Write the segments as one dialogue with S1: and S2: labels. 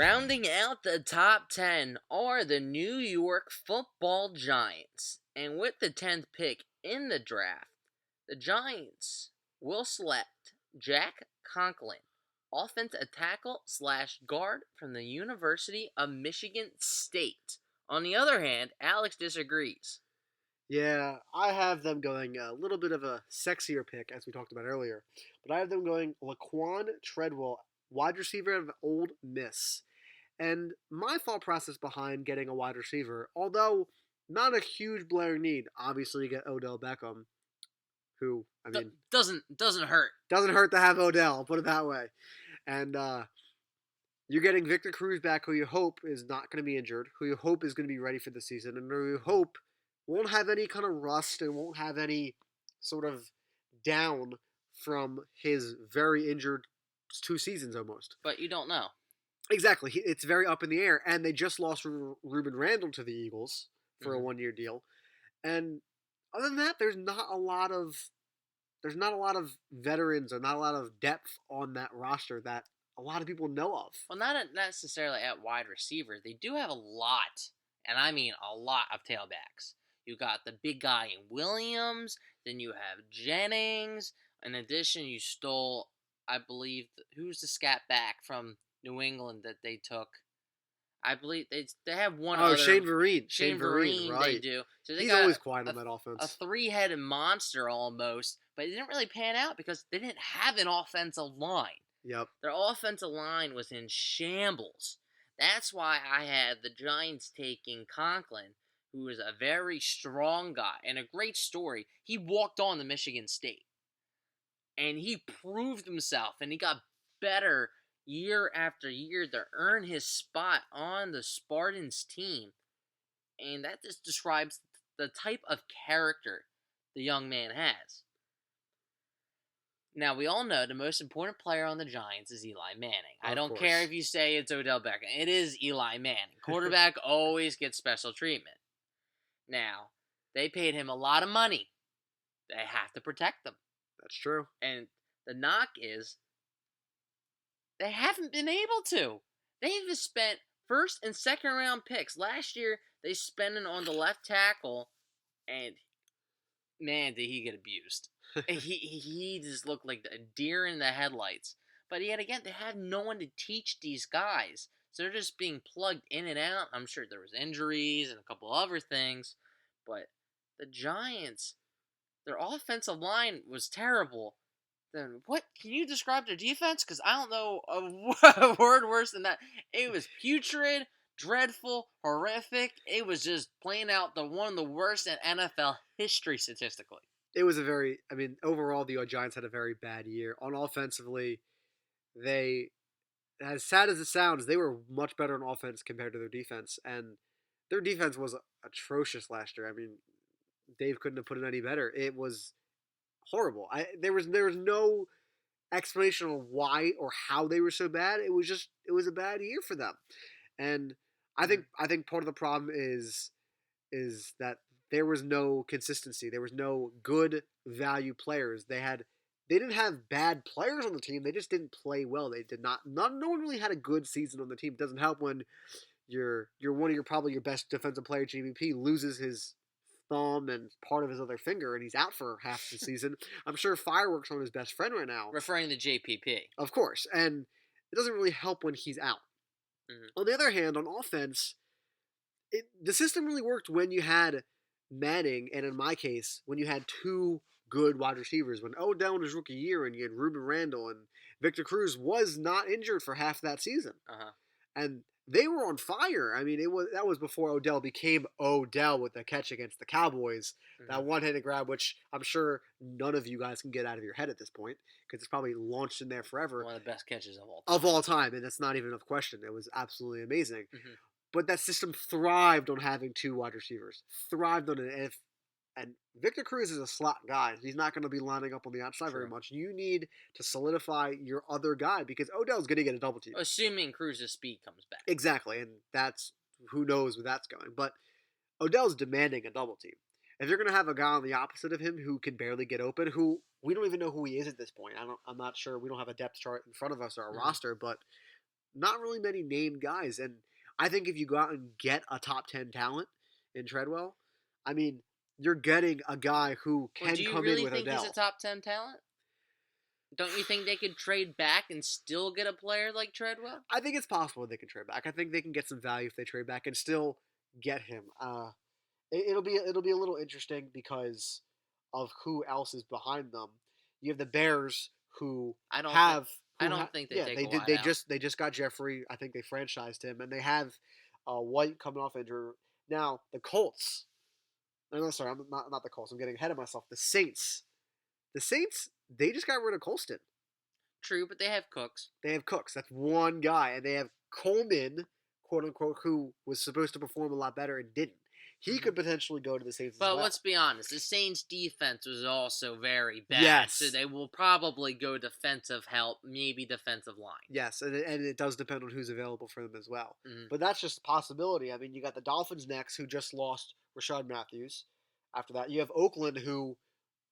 S1: Rounding out the top 10 are the New York Football Giants. And with the 10th pick in the draft, the Giants will select Jack Conklin, offensive tackle / guard from the University of Michigan State. On the other hand, Alex disagrees.
S2: Yeah, I have them going a little bit of a sexier pick, as we talked about earlier. But I have them going Laquan Treadwell, wide receiver of Ole Miss. And my thought process behind getting a wide receiver, although not a huge blaring need, obviously you get Odell Beckham, who,
S1: Doesn't hurt.
S2: doesn't hurt to have Odell, I'll put it that way. And you're getting Victor Cruz back, who you hope is not going to be injured, who you hope is going to be ready for the season, and who you hope won't have any kind of rust and won't have any sort of down from his very injured 2 seasons almost.
S1: But you don't know.
S2: Exactly. It's very up in the air. And they just lost Ruben Randall to the Eagles for a 1-year deal. And other than that, there's not a lot of veterans or not a lot of depth on that roster that a lot of people know of.
S1: Well, not necessarily at wide receiver. They do have a lot, and I mean a lot of tailbacks. You got the big guy in Williams, then you have Jennings. In addition, you stole, I believe, who's the scat back from New England that they took? I believe they have one other.
S2: Oh, Shane Vereen.
S1: Shane Vereen,
S2: right.
S1: They do. So they
S2: He's
S1: got
S2: always quiet on that offense.
S1: A three-headed monster almost, but it didn't really pan out because they didn't have an offensive line.
S2: Yep.
S1: Their offensive line was in shambles. That's why I had the Giants taking Conklin, who is a very strong guy and a great story. He walked on to Michigan State, and he proved himself, and he got better year after year to earn his spot on the Spartans team. And that just describes the type of character the young man has. Now, we all know the most important player on the Giants is Eli Manning. I don't care if you say it's Odell Beckham. It is Eli Manning. Quarterback always gets special treatment. Now, they paid him a lot of money. They have to protect them.
S2: That's true.
S1: And the knock is they haven't been able to. They've spent first and second round picks. Last year, they spent it on the left tackle, and man, did he get abused. he just looked like a deer in the headlights. But yet again, they have no one to teach these guys. So they're just being plugged in and out. I'm sure there was injuries and a couple other things. But the Giants, their offensive line was terrible. Then what? Can you describe their defense? Because I don't know a word worse than that. It was putrid, dreadful, horrific. It was just playing out one of the worst in NFL history statistically.
S2: It was overall the Giants had a very bad year. On offensively, as sad as it sounds, they were much better on offense compared to their defense. And their defense was atrocious last year. I mean, Dave couldn't have put it any better. It was horrible. There was no explanation of why or how they were so bad. It was a bad year for them. And I think part of the problem is that there was no consistency. There was no good value players. They didn't have bad players on the team. They just didn't play well. They did not. No one really had a good season on the team. It doesn't help when probably your best defensive player, GBP, loses his thumb and part of his other finger, and he's out for half the season. I'm sure fireworks on his best friend right now.
S1: Referring to JPP.
S2: Of course. And it doesn't really help when he's out. Mm-hmm. On the other hand, on offense, the system really worked when you had Manning, and in my case, when you had 2 good wide receivers. When Odell in his rookie year, and you had Ruben Randall, and Victor Cruz was not injured for half that season.
S1: Uh-huh.
S2: And they were on fire. I mean, that was before Odell became Odell with the catch against the Cowboys. Mm-hmm. That one-handed grab, which I'm sure none of you guys can get out of your head at this point, because it's probably launched in there forever.
S1: One of the best catches of all time.
S2: Of all time, and that's not even a question. It was absolutely amazing. Mm-hmm. But that system thrived on having 2 wide receivers. Thrived on it. And Victor Cruz is a slot guy. He's not going to be lining up on the outside very much. You need to solidify your other guy because Odell's going to get a double team.
S1: Assuming Cruz's speed comes back.
S2: Exactly, and that's who knows where that's going. But Odell's demanding a double team. If you're going to have a guy on the opposite of him who can barely get open, who we don't even know who he is at this point. I'm not sure. We don't have a depth chart in front of us or a roster, but not really many named guys. And I think if you go out and get a top 10 talent in Treadwell, I mean, you're getting a guy who
S1: Well, do
S2: can
S1: you
S2: come in
S1: really
S2: with
S1: think he's a
S2: Odell.
S1: top 10 talent? Don't you think they could trade back and still get a player like Treadwell?
S2: I think it's possible they can trade back. I think they can get some value if they trade back and still get him. It'll be a little interesting because of who else is behind them. You have the Bears who
S1: I don't think
S2: have
S1: I don't think they
S2: yeah,
S1: take
S2: they
S1: a
S2: did
S1: wide out.
S2: they just got Jeffrey. I think they franchised him, and they have White coming off injury. Now the Colts. No, sorry, I'm not the Colts. I'm getting ahead of myself. The Saints. The Saints. They just got rid of Colston.
S1: True, but they have Cooks.
S2: They have Cooks. That's one guy, and they have Coleman, quote unquote, who was supposed to perform a lot better and didn't. He
S1: Mhm.
S2: could potentially go to the Saints as
S1: But
S2: well.
S1: let's be honest, the Saints' defense was also very bad,
S2: Yes.
S1: so they will probably go defensive help, maybe defensive line.
S2: Yes, and it does depend on who's available for them as well.
S1: Mhm.
S2: But that's just a possibility. I mean, you got the Dolphins next, who just lost Rashad Matthews. After that, you have Oakland, who,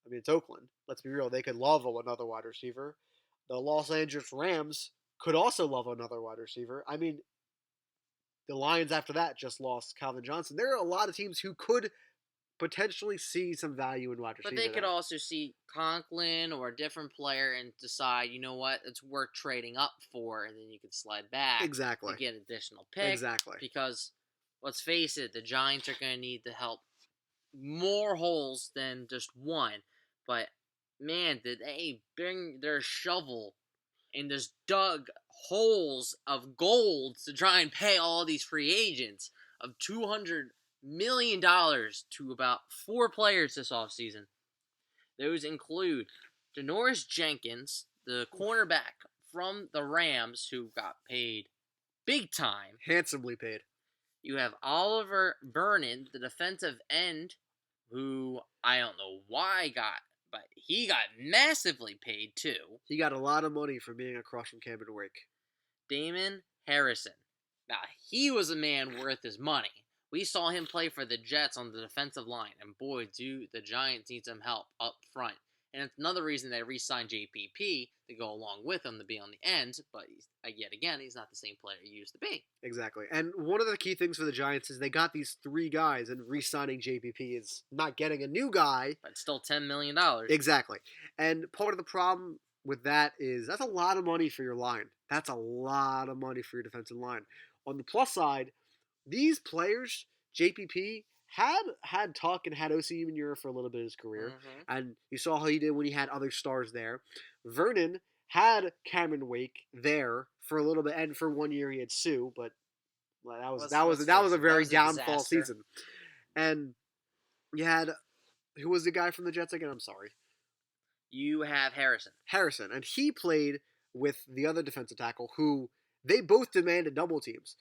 S2: I mean, it's Oakland. Let's be real; they could love another wide receiver. The Los Angeles Rams could also love another wide receiver. I mean, the Lions after that just lost Calvin Johnson. There are a lot of teams who could potentially see some value in wide receiver.
S1: But they could
S2: there.
S1: also see Conklin or a different player and decide, you know what, it's worth trading up for, and then you can slide back
S2: Exactly.
S1: to get additional picks.
S2: Exactly.
S1: Because, let's face it, the Giants are going to need to help more holes than just one. But, man, did they bring their shovel and just dug holes of gold to try and pay all these free agents of $200 million to about 4 players this offseason. Those include Janoris Jenkins, the cornerback from the Rams, who got paid big time.
S2: Handsomely paid.
S1: You have Oliver Vernon, the defensive end, who I don't know why got, but he got massively paid too.
S2: He got a lot of money for being across from Cameron Wake.
S1: Damon Harrison. Now, he was a man worth his money. We saw him play for the Jets on the defensive line, and boy, do the Giants need some help up front. And it's another reason they re-signed JPP to go along with him to be on the end, but yet again, he's not the same player he used to be.
S2: Exactly. And one of the key things for the Giants is they got these 3 guys, and re-signing JPP is not getting a new guy.
S1: But still $10 million.
S2: Exactly. And part of the problem with that is that's a lot of money for your line. That's a lot of money for your defensive line. On the plus side, these players, JPP, had Tuck and had OC Manure for a little bit of his career.
S1: Mm-hmm.
S2: And you saw how he did when he had other stars there. Vernon had Cameron Wake there for a little bit, and for 1 year he had Sue, but that was a very downfall
S1: disaster.
S2: season. And you had, who was the guy from the Jets again? I'm sorry.
S1: You have
S2: Harrison, and he played with the other defensive tackle who they both demanded double teams.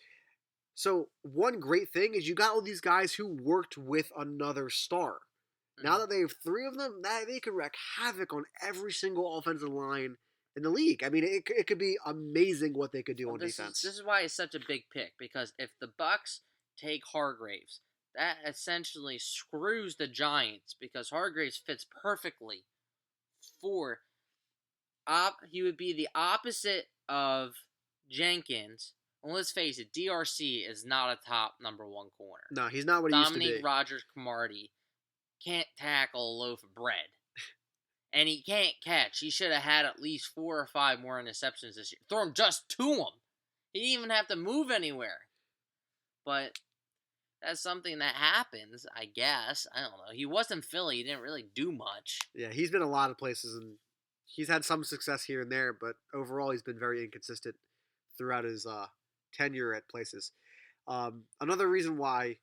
S2: So one great thing is you got all these guys who worked with another star. Mm-hmm. Now that they have 3 of them, they can wreak havoc on every single offensive line in the league. I mean, it could be amazing what they could do on defense.
S1: This is why it's such a big pick, because if the Bucks take Hargraves, that essentially screws the Giants, because Hargraves fits perfectly for he would be the opposite of Jenkins. And let's face it, DRC is not a top number 1 corner.
S2: No, he's not what he used to be.
S1: Dominique Rodgers-Cromartie can't tackle a loaf of bread. And he can't catch. He should have had at least 4 or 5 more interceptions this year. Throw him just to him. He didn't even have to move anywhere. But that's something that happens, I guess. I don't know. He was in Philly. He didn't really do much.
S2: Yeah, he's been a lot of places, and he's had some success here and there, but overall he's been very inconsistent throughout his tenure at places. Another reason why,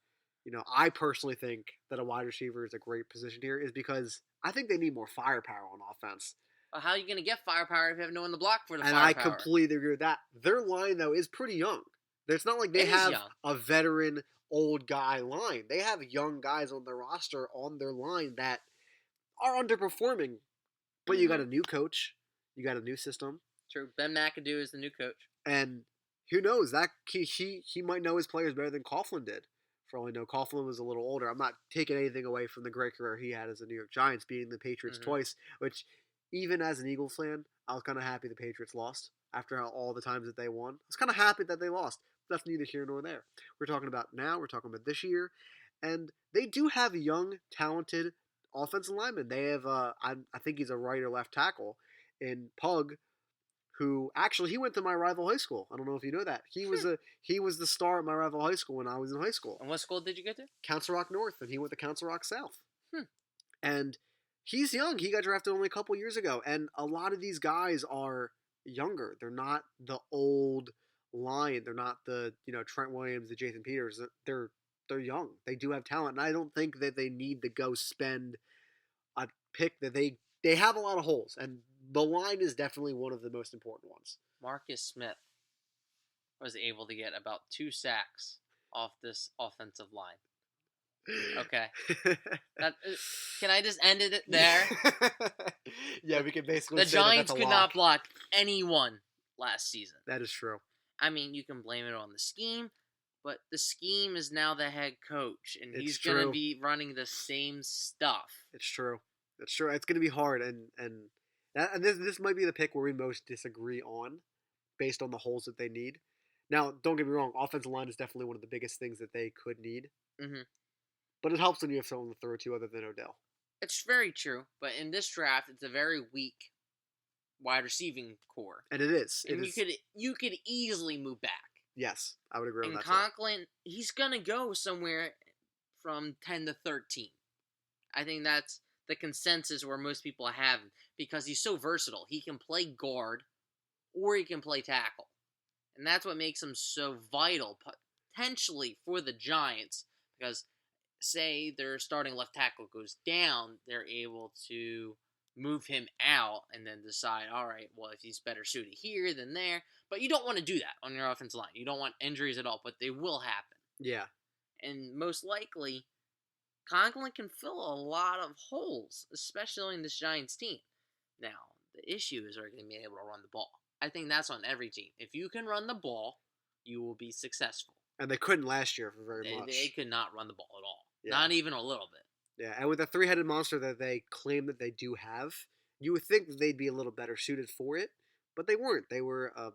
S2: I personally think that a wide receiver is a great position here is because I think they need more firepower on offense.
S1: Well, how are you going to get firepower if you have no one to block for the
S2: firepower? And I completely agree with that. Their line, though, is pretty young. It's not like they have a veteran, old guy line. They have young guys on their roster, on their line, that are underperforming. But you got a new coach. You got a new system.
S1: True. Ben McAdoo is the new coach.
S2: And who knows? That he might know his players better than Conklin did. For all I know, Conklin was a little older. I'm not taking anything away from the great career he had as a New York Giants, beating the Patriots twice, which, even as an Eagles fan, I was kind of happy the Patriots lost. after all the times that they won. I was kind of happy that they lost. But that's neither here nor there. We're talking about now. We're talking about this year, and they do have young, talented offensive linemen. They have, I think he's a right or left tackle in Pug, who actually he went to my rival high school. I don't know if you know that. He was the star at my rival high school when I was in high school.
S1: And what school did you go to?
S2: Council Rock North, and he went to Council Rock South.
S1: Hmm.
S2: And he's young. He got drafted only a couple years ago, and a lot of these guys are younger. They're not the old line. They're not the Trent Williams, the Jason Peters. They're young. They do have talent, and I don't think that they need to go spend a pick that they have a lot of holes, and the line is definitely one of the most important ones.
S1: Marcus Smith was able to get about 2 sacks off this offensive line. Okay. Can I just end it there?
S2: Yeah, we can basically
S1: the
S2: say
S1: Giants
S2: that's a
S1: could
S2: lock.
S1: not block anyone last season.
S2: That is true.
S1: I mean, you can blame it on the scheme, but the scheme is now the head coach, and he's
S2: It's
S1: going to
S2: true.
S1: be running the same stuff.
S2: It's true. It's true. It's going to be hard, and this might be the pick where we most disagree on, based on the holes that they need. Now, don't get me wrong. Offensive line is definitely one of the biggest things that they could need.
S1: Mm-hmm.
S2: But it helps when you have someone to throw to other than Odell.
S1: It's very true, but in this draft, it's a very weak wide receiving core,
S2: And it is.
S1: and you could easily move back.
S2: Yes, I would agree
S1: And
S2: on that.
S1: Conklin, he's gonna go somewhere from 10 to 13. I think that's the consensus where most people have him because he's so versatile. He can play guard or he can play tackle, and that's what makes him so vital potentially for the Giants because. Say their starting left tackle goes down, they're able to move him out and then decide, all right, well, if he's better suited here than there. But you don't want to do that on your offensive line. You don't want injuries at all, but they will happen.
S2: Yeah.
S1: And most likely, Conklin can fill a lot of holes, especially in this Giants team. Now, the issue is they're going to be able to run the ball. I think that's on every team. If you can run the ball, you will be successful.
S2: And they couldn't last year for very much.
S1: They could not run the ball at all.
S2: Yeah.
S1: Not even a little bit.
S2: Yeah, and with the three-headed monster that they claim that they do have, you would think that they'd be a little better suited for it, but they weren't. They were a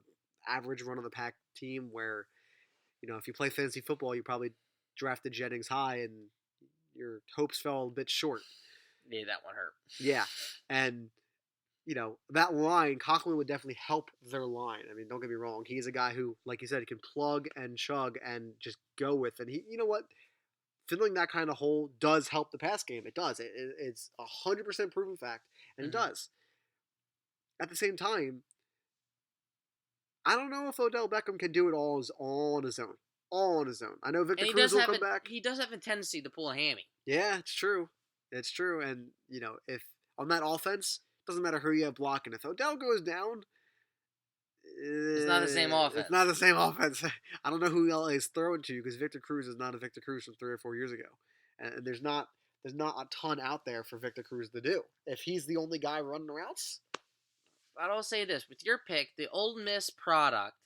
S2: average run-of-the-pack team where, if you play fantasy football, you probably drafted Jennings high and your hopes fell a bit short.
S1: Yeah, that one hurt.
S2: Yeah, and that line, Conklin would definitely help their line. I mean, don't get me wrong. He's a guy who, like you said, can plug and chug and just go with. And he, you know what? Filling that kind of hole does help the pass game. It does. It's 100% proven fact, and it does. At the same time, I don't know if Odell Beckham can do it all on his own. All on his own. I know Victor Cruz will come back.
S1: He does have a tendency to pull a hammy.
S2: Yeah, it's true. It's true. And, if on that offense, doesn't matter who you have blocking. If Odell goes down,
S1: it's not the same offense.
S2: It's not the same offense. I don't know who LA is throwing to because Victor Cruz is not a Victor Cruz from 3 or 4 years ago, and there's not a ton out there for Victor Cruz to do. If he's the only guy running routes,
S1: I'll say this: with your pick, the Ole Miss product,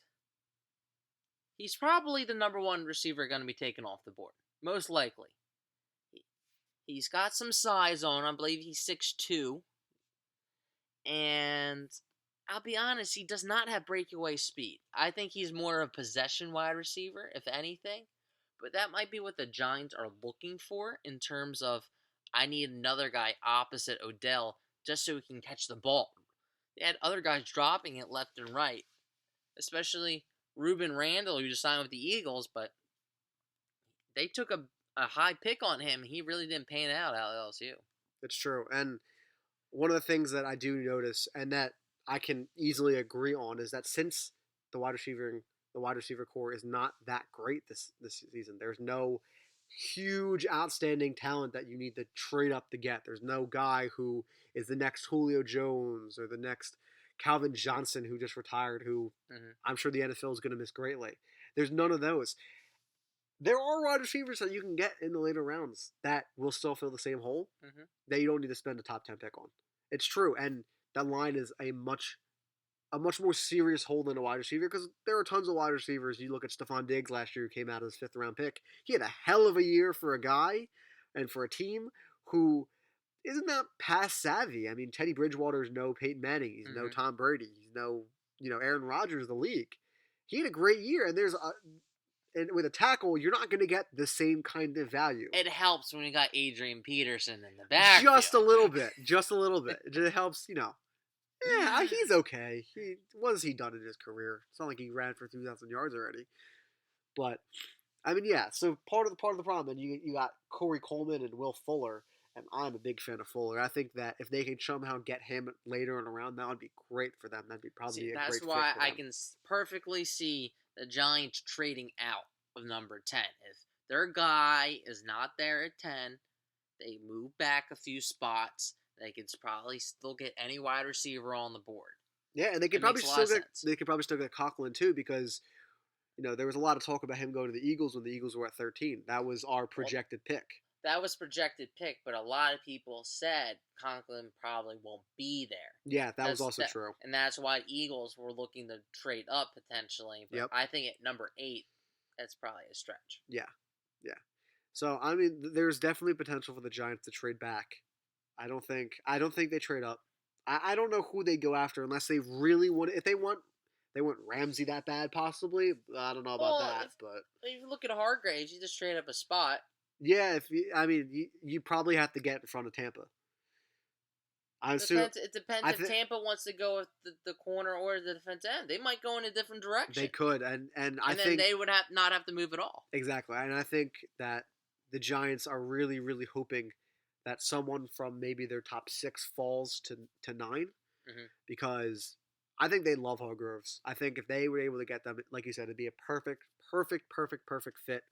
S1: he's probably the number 1 receiver going to be taken off the board, most likely. He's got some size on. I believe he's 6'2", and I'll be honest, he does not have breakaway speed. I think he's more of a possession wide receiver, if anything. But that might be what the Giants are looking for in terms of, I need another guy opposite Odell just so he can catch the ball. They had other guys dropping it left and right, especially Ruben Randall, who just signed with the Eagles, but they took a high pick on him. He really didn't pan out at LSU.
S2: It's true. And one of the things that I do notice, and that I can easily agree on, is that since the wide receiver core is not that great this season, there's no huge outstanding talent that you need to trade up to get. There's no guy who is the next Julio Jones or the next Calvin Johnson who just retired, who I'm sure the NFL is going to miss greatly. There's none of those. There are wide receivers that you can get in the later rounds that will still fill the same hole that you don't need to spend a top 10 pick on. It's true, and that line is a much more serious hole than a wide receiver because there are tons of wide receivers. You look at Stephon Diggs last year, who came out as a 5th round pick. He had a hell of a year for a guy and for a team who isn't that pass savvy. I mean, Teddy Bridgewater is no Peyton Manning. He's no Tom Brady. He's no Aaron Rodgers of the league. He had a great year, and with a tackle, you're not going to get the same kind of value.
S1: It helps when you got Adrian Peterson in the backfield.
S2: Just a little bit. It just helps, Yeah, he's okay. What has he done in his career? It's not like he ran for 2,000 yards already. But yeah. So part of the problem, then you got Corey Coleman and Will Fuller, and I'm a big fan of Fuller. I think that if they can somehow get him later in the round, that would be great for them. That'd be probably a great fit for them.
S1: That's why I can perfectly see the Giants trading out of number 10. If their guy is not there at 10, they move back a few spots. They could probably still get any wide receiver on the board.
S2: Yeah, and they could probably still get Conklin too, because there was a lot of talk about him going to the Eagles when the Eagles were at 13. That was our projected pick.
S1: That was projected pick, but a lot of people said Conklin probably won't be there.
S2: Yeah, that was also true.
S1: And that's why Eagles were looking to trade up potentially. But I think at number 8, that's probably a stretch.
S2: Yeah. So, there's definitely potential for the Giants to trade back. I don't think they trade up. I don't know who they go after unless they really want. If they want Ramsey that bad, possibly. I don't know about that, but
S1: if you look at Hargraves, you just trade up a spot.
S2: Yeah, you probably have to get in front of Tampa.
S1: It depends if Tampa wants to go with the corner or the defense end. They might go in a different direction.
S2: They could, and I think
S1: then they would not have to move at all.
S2: Exactly, and I think that the Giants are really, really hoping that someone from maybe their top 6 falls to 9, because I think they love Hargroves. I think if they were able to get them, like you said, it'd be a perfect fit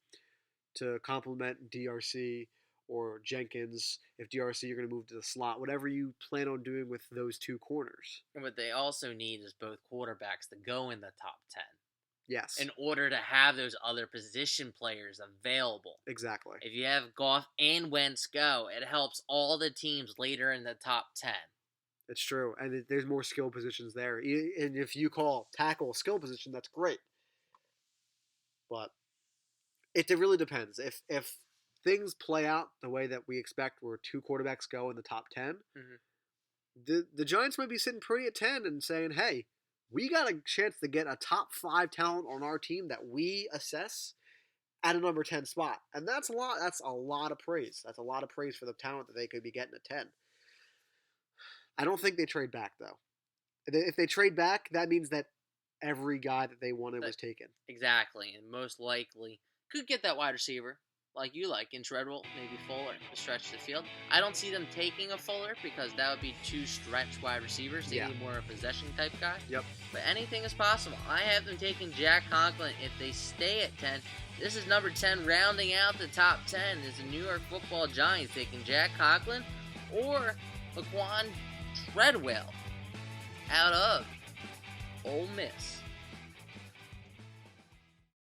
S2: to complement DRC or Jenkins. If DRC, you're going to move to the slot, whatever you plan on doing with those 2 corners.
S1: And what they also need is both quarterbacks to go in the top 10.
S2: Yes.
S1: In order to have those other position players available.
S2: Exactly.
S1: If you have Goff and Wentz go, it helps all the teams later in the top 10.
S2: It's true. And there's more skill positions there. And if you call tackle a skill position, that's great. But it really depends. If things play out the way that we expect, where 2 quarterbacks go in the top 10, the Giants might be sitting pretty at 10 and saying, hey, we got a chance to get a top 5 talent on our team that we assess at a number 10 spot. And that's a lot. That's a lot of praise. That's a lot of praise for the talent that they could be getting at 10. I don't think they trade back, though. If they trade back, that means that every guy that they wanted was taken.
S1: Exactly. And most likely could get that wide receiver like you like in Treadwell, maybe Fuller to stretch the field. I don't see them taking a Fuller because that would be 2 stretch wide receivers. They need more a possession type guy.
S2: Yep.
S1: But anything is possible. I have them taking Jack Conklin if they stay at 10. This is number 10 rounding out the top 10 is the New York Football Giants taking Jack Conklin or Laquan Treadwell out of Ole Miss.